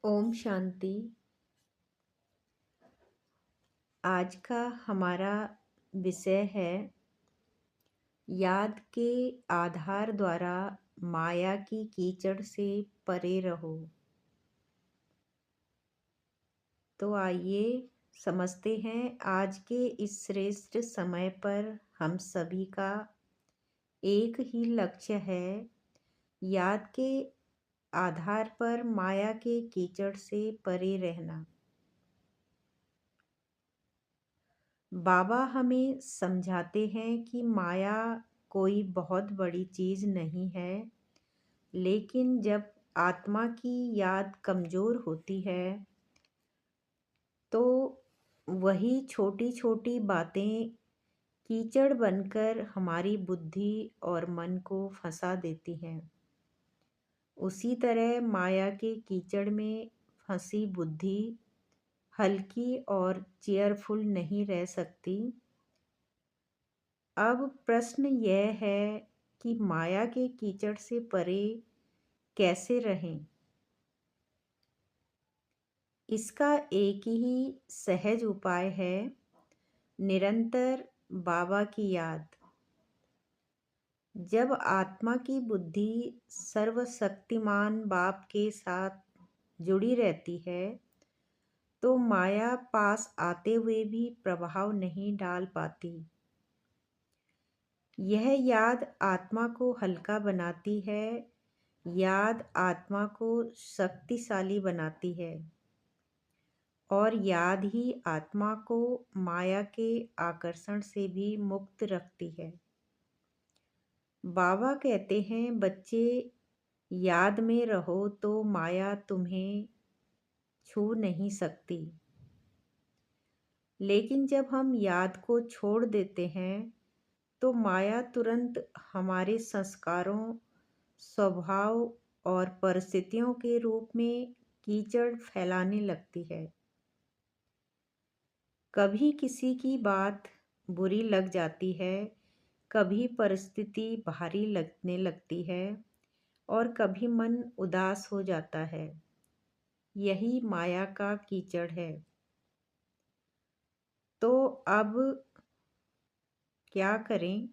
ओम शांति। आज का हमारा विषय है याद के आधार द्वारा माया की कीचड़ से परे रहो। तो आइए समझते हैं आज के इस श्रेष्ठ समय पर हम सभी का एक ही लक्ष्य है, याद के आधार पर माया के कीचड़ से परे रहना। बाबा हमें समझाते हैं कि माया कोई बहुत बड़ी चीज़ नहीं है, लेकिन जब आत्मा की याद कमज़ोर होती है तो वही छोटी छोटी बातें कीचड़ बनकर हमारी बुद्धि और मन को फंसा देती हैं। उसी तरह माया के कीचड़ में फंसी बुद्धि हल्की और चेयरफुल नहीं रह सकती। अब प्रश्न यह है कि माया के कीचड़ से परे कैसे रहें। इसका एक ही सहज उपाय है, निरंतर बाबा की याद। जब आत्मा की बुद्धि सर्वशक्तिमान बाप के साथ जुड़ी रहती है तो माया पास आते हुए भी प्रभाव नहीं डाल पाती। यह याद आत्मा को हल्का बनाती है, याद आत्मा को शक्तिशाली बनाती है और याद ही आत्मा को माया के आकर्षण से भी मुक्त रखती है। बाबा कहते हैं, बच्चे याद में रहो तो माया तुम्हें छू नहीं सकती। लेकिन जब हम याद को छोड़ देते हैं तो माया तुरंत हमारे संस्कारों, स्वभाव और परिस्थितियों के रूप में कीचड़ फैलाने लगती है। कभी किसी की बात बुरी लग जाती है, कभी परिस्थिति भारी लगने लगती है और कभी मन उदास हो जाता है। यही माया का कीचड़ है। तो अब क्या करें?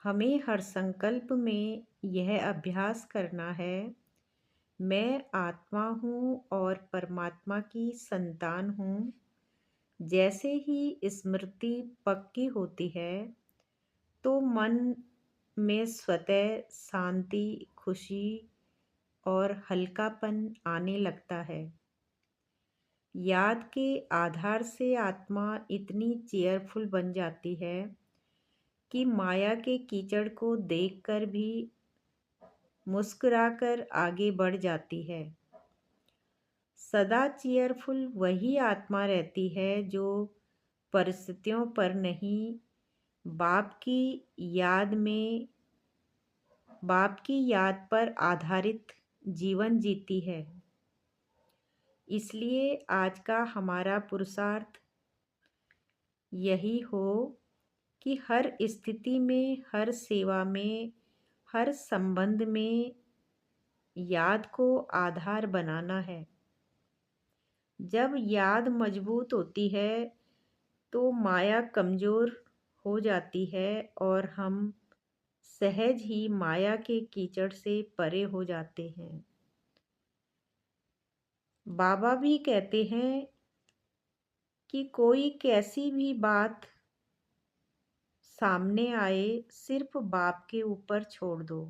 हमें हर संकल्प में यह अभ्यास करना है, मैं आत्मा हूँ और परमात्मा की संतान हूँ। जैसे ही स्मृति पक्की होती है तो मन में स्वतः शांति, खुशी और हल्कापन आने लगता है। याद के आधार से आत्मा इतनी चेयरफुल बन जाती है कि माया के कीचड़ को देखकर भी मुस्कुराकर आगे बढ़ जाती है। सदा चेयरफुल वही आत्मा रहती है जो परिस्थितियों पर नहीं, बाप की याद में बाप की याद पर आधारित जीवन जीती है। इसलिए आज का हमारा पुरुषार्थ यही हो कि हर स्थिति में, हर सेवा में, हर संबंध में याद को आधार बनाना है। जब याद मजबूत होती है तो माया कमज़ोर हो जाती है और हम सहज ही माया के कीचड़ से परे हो जाते हैं। बाबा भी कहते हैं कि कोई कैसी भी बात सामने आए, सिर्फ बाप के ऊपर छोड़ दो।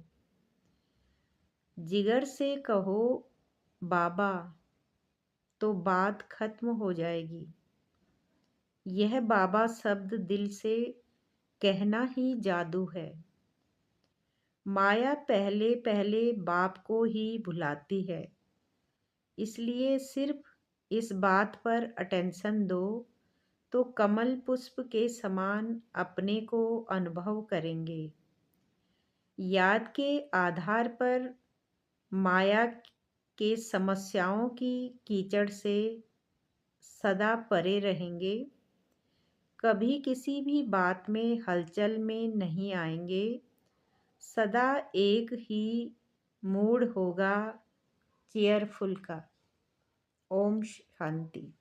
जिगर से कहो बाबा तो बात खत्म हो जाएगी। यह बाबा शब्द दिल से कहना ही जादू है। माया पहले पहले बाप को ही भुलाती है। इसलिए सिर्फ इस बात पर अटेंशन दो तो कमल पुष्प के समान अपने को अनुभव करेंगे। याद के आधार पर माया के समस्याओं की कीचड़ से सदा परे रहेंगे। कभी किसी भी बात में हलचल में नहीं आएंगे। सदा एक ही मूड होगा, चेयरफुल का। ओम शांति।